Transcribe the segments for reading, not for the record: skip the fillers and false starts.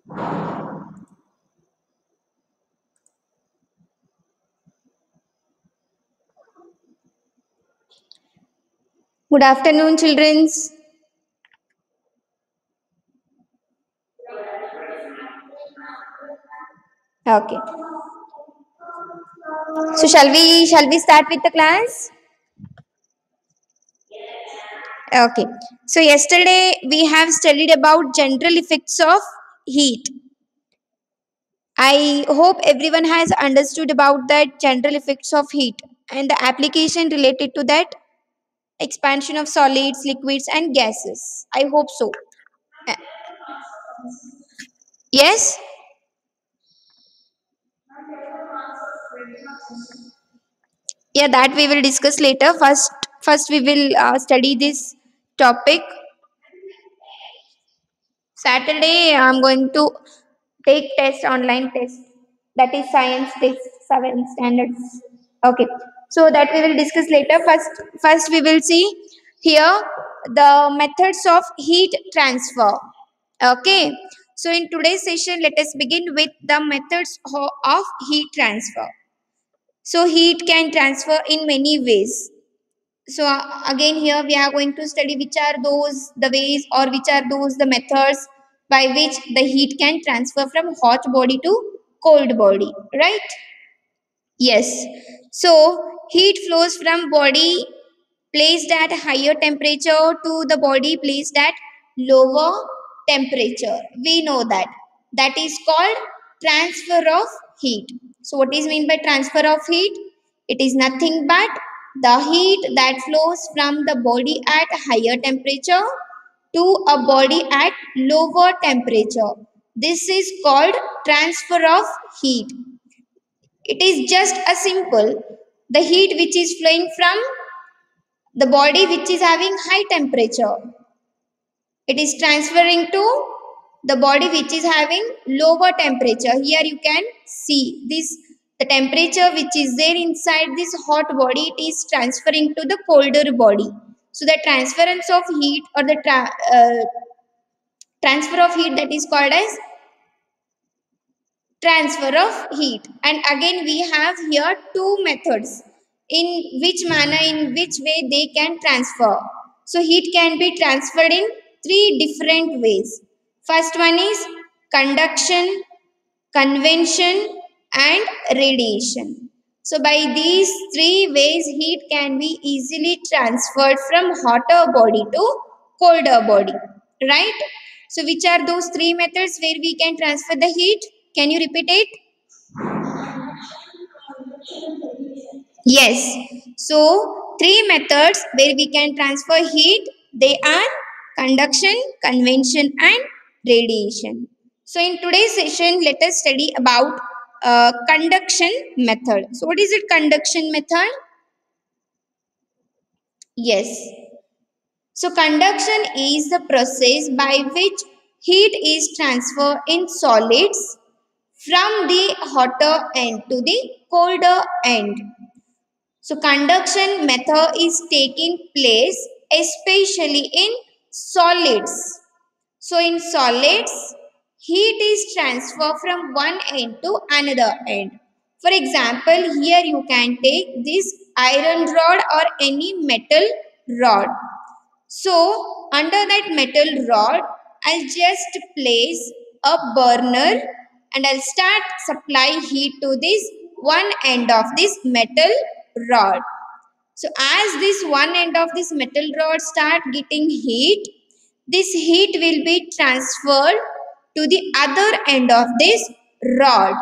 Good afternoon, children. Okay. So shall we start with the class? Okay. So yesterday we have studied about general effects of heat. I hope everyone has understood about that general effects of heat and the application related to that expansion of solids, liquids and gases. I hope so. Uh, Yes? Yeah, that we will discuss later. First we will study this topic. Saturday, I'm going to take test, online test. That is science test, 7 standards. Okay. So that we will discuss later. First we will see here the methods of heat transfer. Okay. So in today's session, let us begin with the methods of heat transfer. So heat can transfer in many ways. So again here we are going to study which are those the ways or which are those the methods by which the heat can transfer from hot body to cold body, right? Yes. So heat flows from body placed at higher temperature to the body placed at lower temperature. We know that. That is called transfer of heat. So what is mean by transfer of heat? It is nothing but the heat that flows from the body at higher temperature to a body at lower temperature. This is called transfer of heat. It is just a simple the heat which is flowing from the body which is having high temperature. It is transferring to the body which is having lower temperature. Here you can see this the temperature which is there inside this hot body, it is transferring to the colder body. So the transference of heat or the transfer of heat, that is called as transfer of heat. And again we have here two methods in which manner, in which way they can transfer. So heat can be transferred in three different ways. First one is conduction, convection and radiation. So by these three ways heat can be easily transferred from hotter body to colder body, right? So which are those three methods where we can transfer the heat? Can you repeat it? Yes. So three methods where we can transfer heat, they are conduction, convection and radiation. So in today's session, let us study about conduction method. So what is it, conduction method? Yes. So conduction is the process by which heat is transferred in solids from the hotter end to the colder end. So conduction method is taking place especially in solids. So in solids, heat is transferred from one end to another end. For example, here you can take this iron rod or any metal rod. So under that metal rod, I'll just place a burner and I'll start supply heat to this one end of this metal rod. So as this one end of this metal rod start getting heat, this heat will be transferred to the other end of this rod.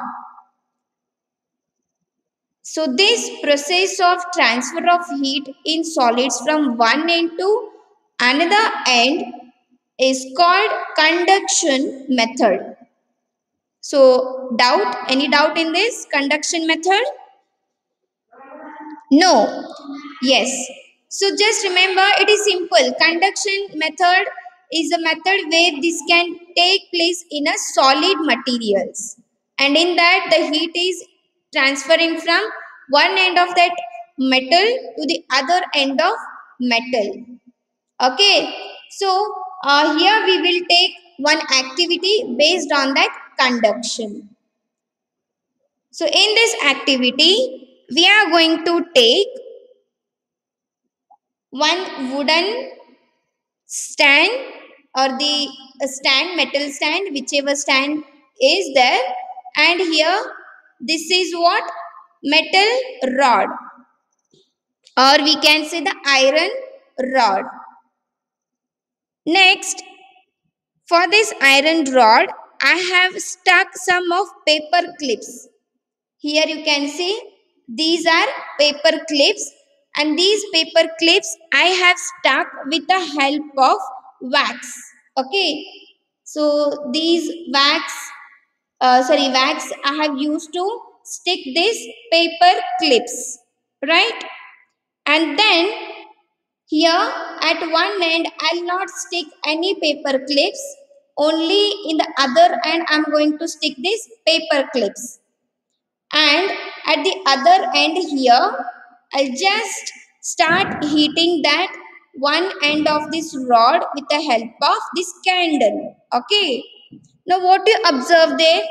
So this process of transfer of heat in solids from one end to another end is called conduction method. So any doubt in this conduction method? No. Yes. So just remember it is simple. Conduction method is a method where this can take place in a solid materials. And in that the heat is transferring from one end of that metal to the other end of metal. Okay. So here we will take one activity based on that conduction. So in this activity, we are going to take one wooden stand or the stand, metal stand, whichever stand is there, and here this is what? Metal rod, or we can say the iron rod. Next, for this iron rod, I have stuck some of paper clips. Here you can see these are paper clips, and these paper clips I have stuck with the help of wax. Okay, so these wax I have used to stick these paper clips, right? And then here at one end I'll not stick any paper clips, only in the other end I'm going to stick these paper clips. And at the other end here, I'll just start heating that one end of this rod with the help of this candle. Okay. Now what you observe there?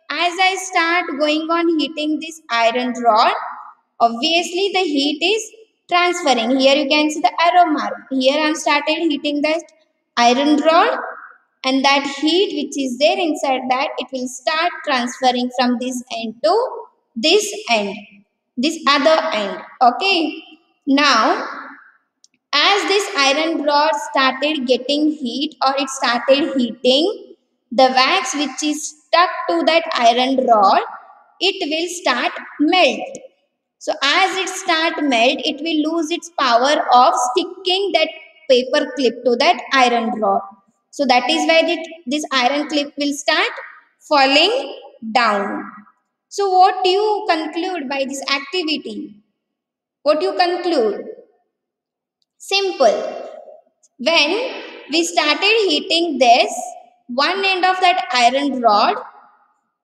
As I start going on heating this iron rod, obviously the heat is transferring. Here you can see the arrow mark. Here I am started heating that iron rod, and that heat which is there inside that, it will start transferring from this end to this end, this other end. Okay, now as this iron rod started getting heat, or it started heating, the wax which is stuck to that iron rod, it will start melt. So as it start melt, it will lose its power of sticking that paper clip to that iron rod. So that is why this iron clip will start falling down. So what do you conclude by this activity? What do you conclude? Simple. When we started heating this, one end of that iron rod,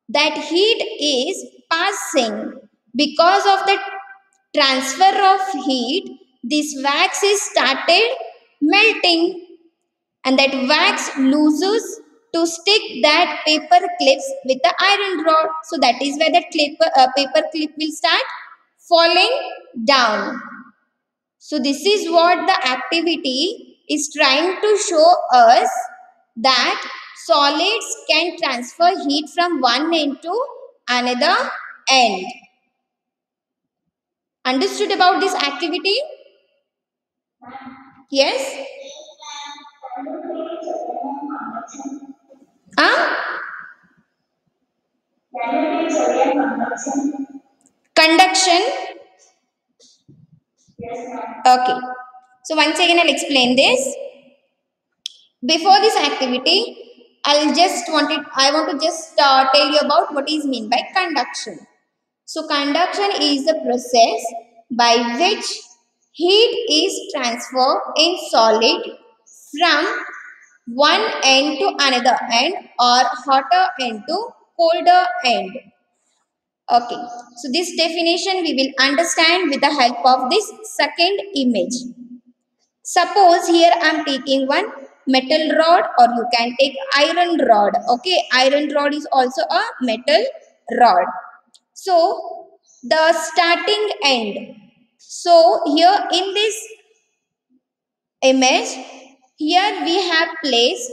that heat is passing. Because of the transfer of heat, this wax is started melting, and that wax loses to stick that paper clips with the iron rod. So that is where that paper clip will start falling down. So this is what the activity is trying to show us, that solids can transfer heat from one end to another end. Understood about this activity? Yes? Huh? Conduction? Okay. So once again I'll explain this. Before this activity, I want to just tell you about what is meant by conduction. So conduction is the process by which heat is transferred in solid from one end to another end, or hotter end to colder end. Okay, so this definition we will understand with the help of this second image. Suppose here I am taking one metal rod, or you can take iron rod. Okay, iron rod is also a metal rod. So the starting end. So here in this image, here we have placed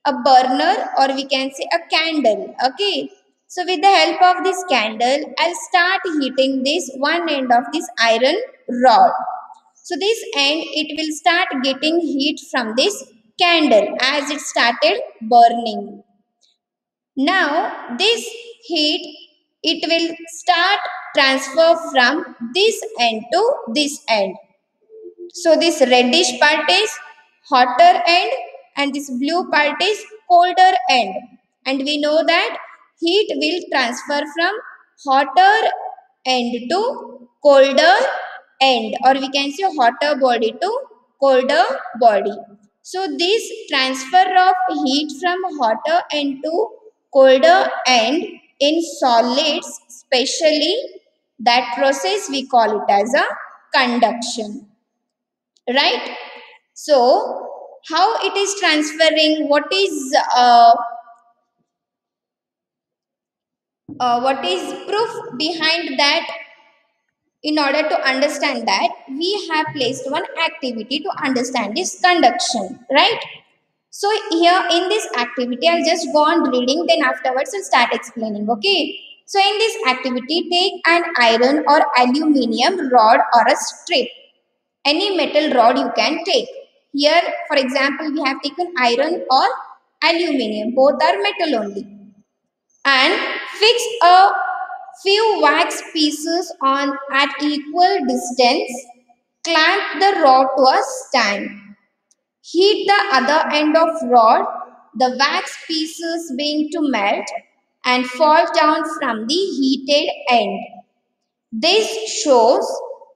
a burner, or we can say a candle. Okay, so with the help of this candle, I'll start heating this one end of this iron rod. So this end, it will start getting heat from this candle as it started burning. Now this heat, it will start transfer from this end to this end. So this reddish part is hotter end, and this blue part is colder end. And we know that heat will transfer from hotter end to colder end, or we can say hotter body to colder body. So this transfer of heat from hotter end to colder end in solids, especially, that process we call it as a conduction. Right? So how it is transferring, what is proof behind that. In order to understand that, we have placed one activity to understand this conduction, right? So here in this activity, I'll just go on reading, then afterwards I'll start explaining, okay? So in this activity, take an iron or aluminum rod or a strip, any metal rod you can take. Here for example, we have taken iron or aluminum, both are metal only, and fix a few wax pieces on at equal distance. Clamp the rod to a stand. Heat the other end of rod, the wax pieces being to melt and fall down from the heated end. This shows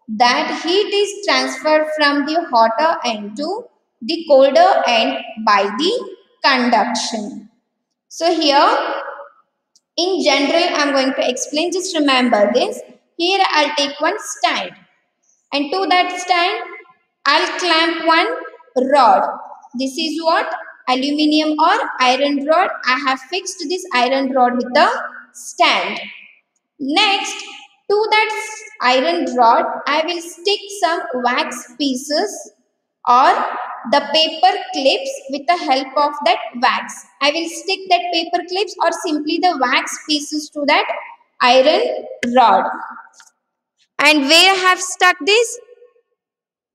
that heat is transferred from the hotter end to the colder end by the conduction. So here in general, I'm going to explain. Just remember this. Here I'll take one stand, and to that stand I'll clamp one rod. This is what? Aluminium or iron rod. I have fixed this iron rod with a stand. Next, to that iron rod, I will stick some wax pieces or the paper clips with the help of that wax. I will stick that paper clips or simply the wax pieces to that iron rod. And where I have stuck this?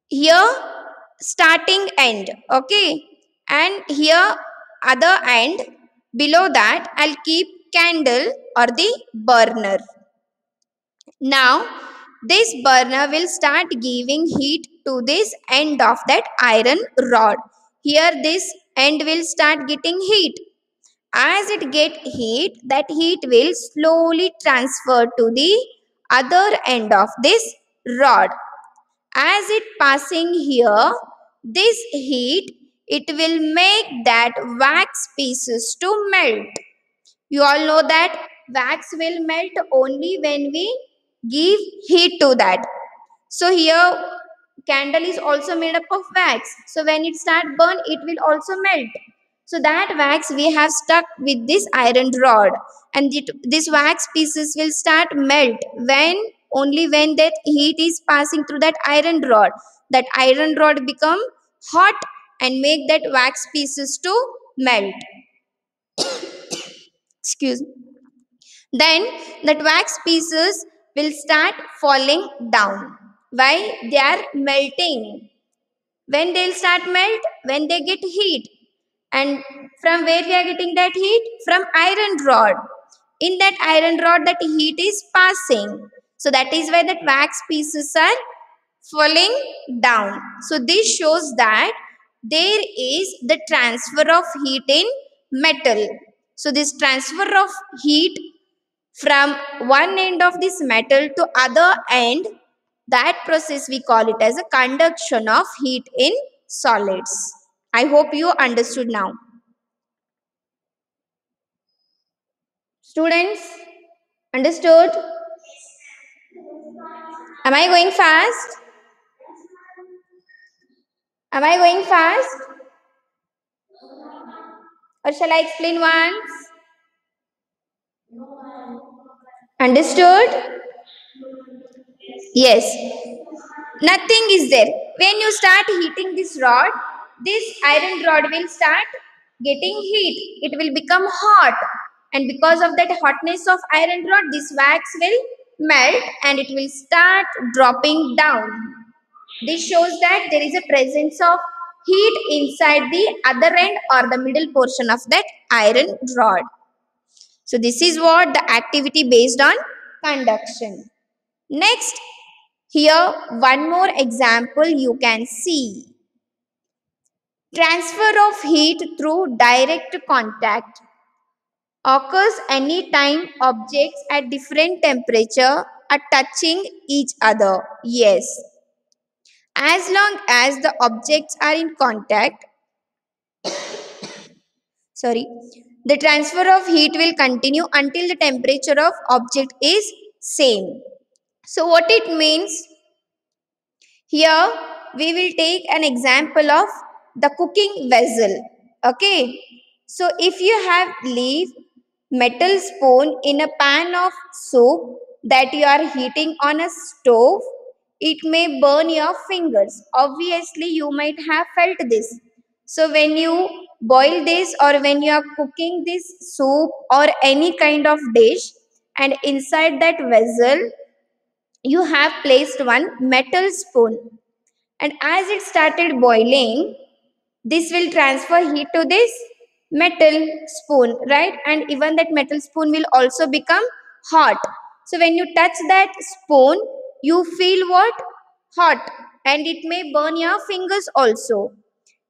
Here, starting end, okay? And here, other end. Below that, I'll keep candle or the burner. Now, this burner will start giving heat to this end of that iron rod. Here, this end will start getting heat. As it get heat, that heat will slowly transfer to the other end of this rod. As it passing here, this heat, it will make that wax pieces to melt. You all know that wax will melt only when we give heat to that. So here candle is also made up of wax. So when it start burn, it will also melt. So that wax we have stuck with this iron rod, and this wax pieces will start melt only when that heat is passing through that iron rod. That iron rod become hot and make that wax pieces to melt. Excuse me. Then that wax pieces will start falling down. Why? They are melting. When they'll start melt? When they get heat. And from where we are getting that heat? From iron rod. In that iron rod, that heat is passing. So that is why that wax pieces are falling down. So this shows that there is the transfer of heat in metal. So this transfer of heat from one end of this metal to other end, that process we call it as a conduction of heat in solids. I hope you understood now. Students, understood? Am I going fast? Am I going fast? Or shall I explain once? Understood? Yes. Nothing is there. When you start heating this rod, this iron rod will start getting heat. It will become hot. And because of that hotness of iron rod, this wax will melt and it will start dropping down. This shows that there is a presence of heat inside the other end or the middle portion of that iron rod. So this is what the activity based on conduction. Next, here one more example you can see. Transfer of heat through direct contact occurs anytime objects at different temperature are touching each other. Yes. As long as the objects are in contact, the transfer of heat will continue until the temperature of object is same. So what it means? Here we will take an example of the cooking vessel. Okay. So if you have leave metal spoon in a pan of soup that you are heating on a stove, it may burn your fingers. Obviously, you might have felt this. So when you boil this or when you are cooking this soup or any kind of dish, and inside that vessel you have placed one metal spoon, and as it started boiling, this will transfer heat to this metal spoon, right? And even that metal spoon will also become hot. So when you touch that spoon, you feel what? Hot, and it may burn your fingers also.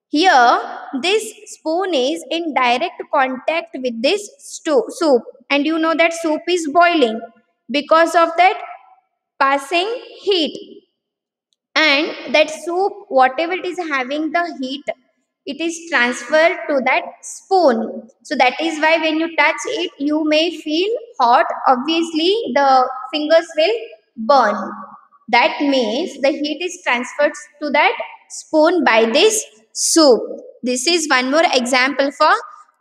Here, this spoon is in direct contact with this soup, and you know that soup is boiling because of that passing heat. And that soup, whatever it is having the heat, it is transferred to that spoon. So that is why when you touch it, you may feel hot. Obviously, the fingers will burn. That means the heat is transferred to that spoon by this soup. This is one more example for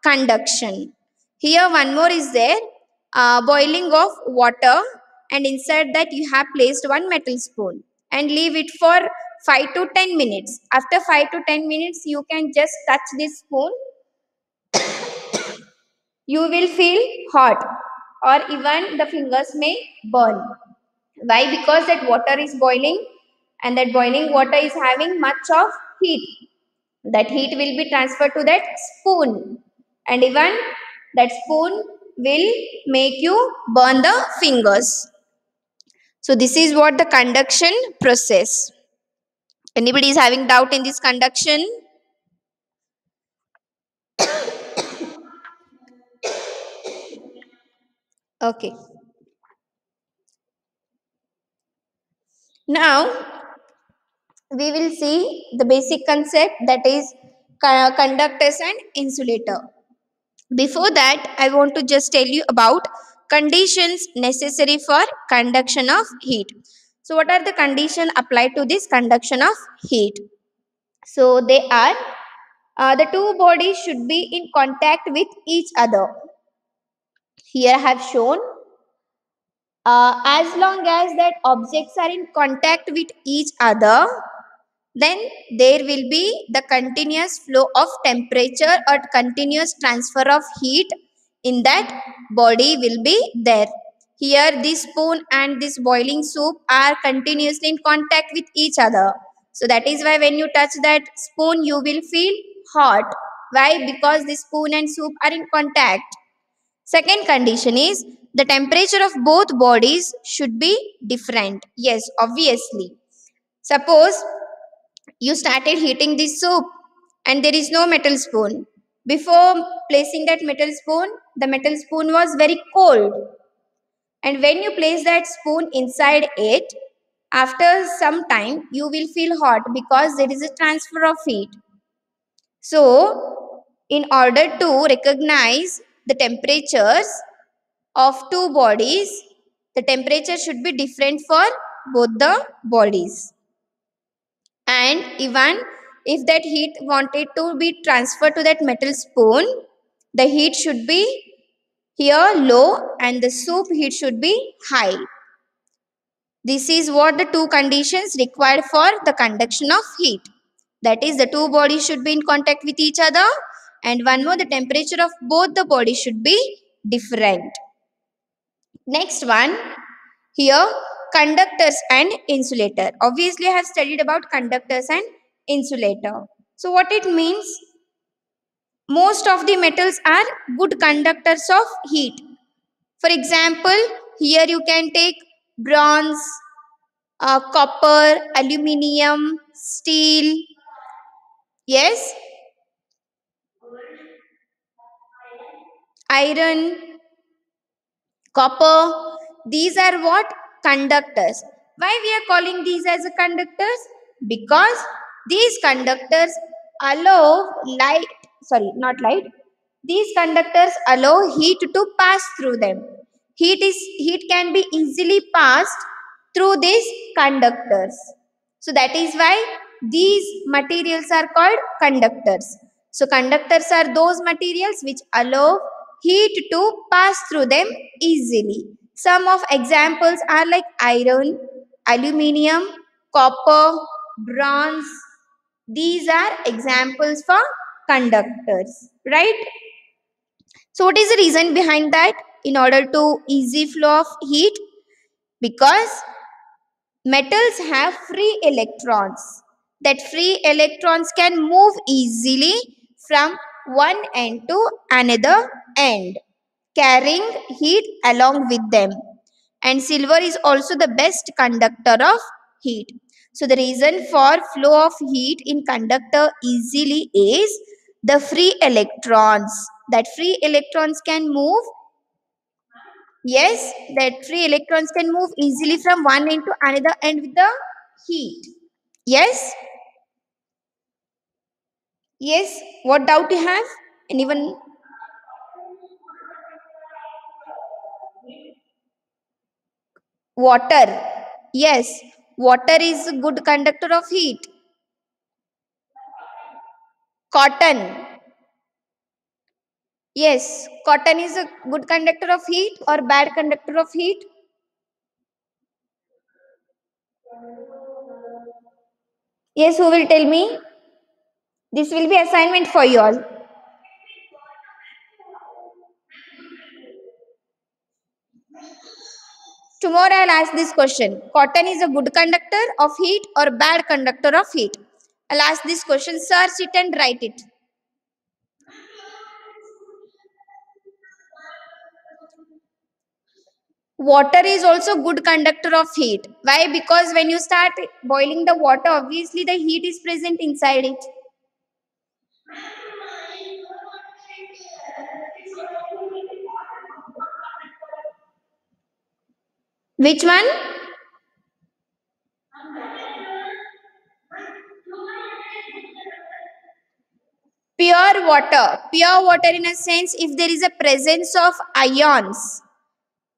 conduction. Here one more is there, boiling of water, and inside that you have placed one metal spoon and leave it for 5 to 10 minutes. After 5 to 10 minutes, you can just touch this spoon. You will feel hot, or even the fingers may burn. Why? Because that water is boiling, and that boiling water is having much of heat. That heat will be transferred to that spoon, and even that spoon will make you burn the fingers. So this is what the conduction process. Anybody is having doubt in this conduction? Okay. Now we will see the basic concept, that is conductors and insulator. Before that, I want to just tell you about conditions necessary for conduction of heat. So what are the conditions applied to this conduction of heat? So they are, the two bodies should be in contact with each other. Here I have shown, as long as that objects are in contact with each other, then there will be the continuous flow of temperature or continuous transfer of heat in that body will be there. Here this spoon and this boiling soup are continuously in contact with each other. So that is why when you touch that spoon, you will feel hot. Why? Because the spoon and soup are in contact. Second condition is the temperature of both bodies should be different. Yes, obviously. Suppose you started heating this soup and there is no metal spoon. Before placing that metal spoon, the metal spoon was very cold. And when you place that spoon inside it, after some time, you will feel hot because there is a transfer of heat. So, in order to recognize the temperatures of two bodies, the temperature should be different for both the bodies. And even if that heat wanted to be transferred to that metal spoon, the heat should be here low and the soup heat should be high. This is what the two conditions required for the conduction of heat. That is, the two bodies should be in contact with each other, and one more, the temperature of both the bodies should be different. Next one, here conductors and insulator. Obviously, I have studied about conductors and insulator. So what it means? Most of the metals are good conductors of heat. For example, here you can take bronze, copper, aluminium, steel. Yes, iron, copper. These are what? Conductors. Why we are calling these as a conductors? Because these conductors allow light, sorry, not light. These conductors allow heat to pass through them. Heat can be easily passed through these conductors. So that is why These materials are called conductors. So conductors are those materials which allow heat to pass through them easily. Some of examples are like iron, aluminium, copper, bronze. These are examples for conductors, right? So what is the reason behind that? In order to easy flow of heat, because metals have free electrons. That free electrons can move easily from one end to another end, carrying heat along with them. And silver is also the best conductor of heat. So the reason for flow of heat in conductor easily is the free electrons. That free electrons can move. Yes, that free electrons can move easily from one end to another end with the heat. Yes? Yes. What doubt you have? Anyone? Water. Yes. Water is a good conductor of heat. Cotton. Yes. Cotton is a good conductor of heat or bad conductor of heat? Yes, who will tell me? This will be assignment for you all. Tomorrow I'll ask this question. Cotton is a good conductor of heat or bad conductor of heat? I'll ask this question. Search it and write it. Water is also good conductor of heat. Why? Because when you start boiling the water, obviously the heat is present inside it. Which one? Pure water. Pure water in a sense, if there is a presence of ions.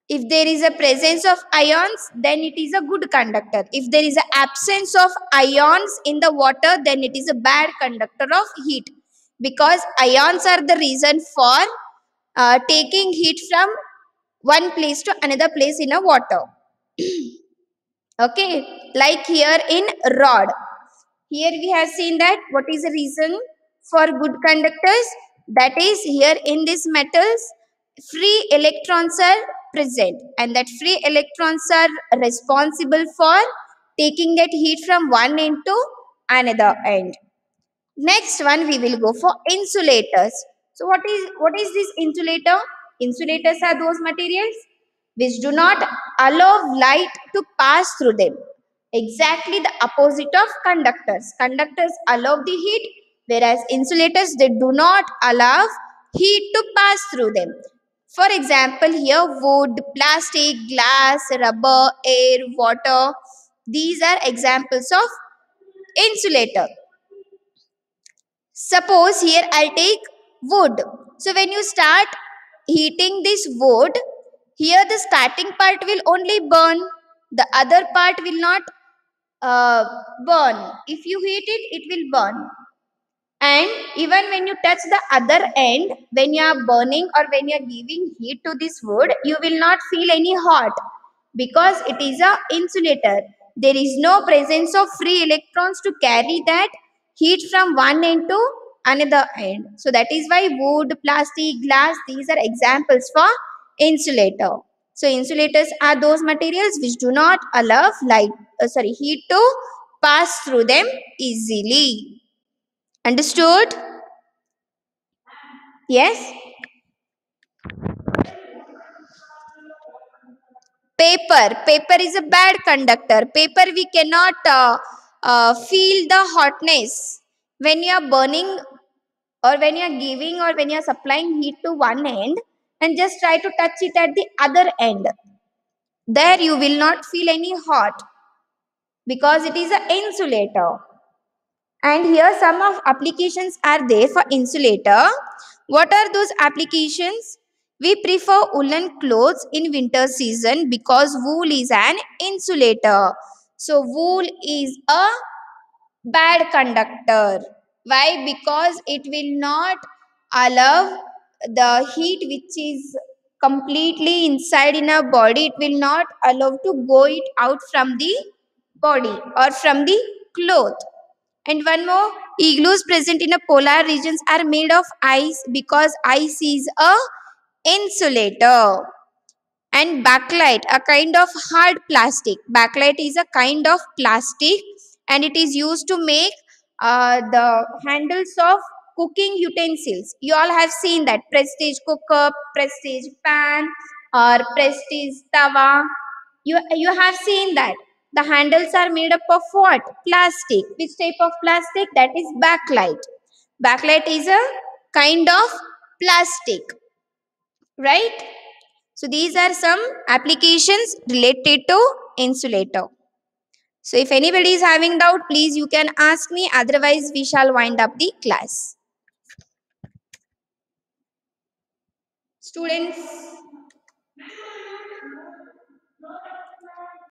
If there is a presence of ions, then it is a good conductor. If there is an absence of ions in the water, then it is a bad conductor of heat. Because ions are the reason for taking heat from one place to another place in a water. Okay, like here in rod. Here we have seen that what is the reason for good conductors? That is, here in these metals, free electrons are present, and that free electrons are responsible for taking that heat from one end to another end. Next one we will go for insulators. So what is this insulator? Insulators are those materials which do not allow light to pass through them. Exactly the opposite of conductors. Conductors allow the heat, whereas insulators, they do not allow heat to pass through them. For example, here wood, plastic, glass, rubber, air, water. These are examples of insulator. Suppose here I'll take wood. So when you start heating this wood, here the starting part will only burn. The other part will not burn. If you heat it, it will burn. And even when you touch the other end, when you are burning or when you are giving heat to this wood, you will not feel any hot because it is a insulator. There is no presence of free electrons to carry that heat from one end to another end. So that is why wood, plastic, glass, these are examples for insulator. So insulators are those materials which do not allow heat to pass through them easily. Understood? Yes? Paper. Paper is a bad conductor. Paper we cannot feel the hotness. When you are burning or when you are giving or when you are supplying heat to one end and just try to touch it at the other end. There you will not feel any hot because it is an insulator. And here some of applications are there for insulator. What are those applications? We prefer woolen clothes in winter season because wool is an insulator. So wool is a bad conductor. Why? Because it will not allow the heat which is completely inside in our body, it will not allow to go it out from the body or from the cloth. And one more, igloos present in a polar regions are made of ice because ice is a insulator. And backlight, a kind of hard plastic. Backlight is a kind of plastic and it is used to make the handles of cooking utensils. You all have seen that prestige cooker, prestige pan, or prestige tawa. You have seen that the handles are made up of what? Plastic. Which type of plastic? That is backlight. Backlight is a kind of plastic, right? So these are some applications related to insulator. So if anybody is having doubt, please you can ask me. Otherwise, we shall wind up the class. Students,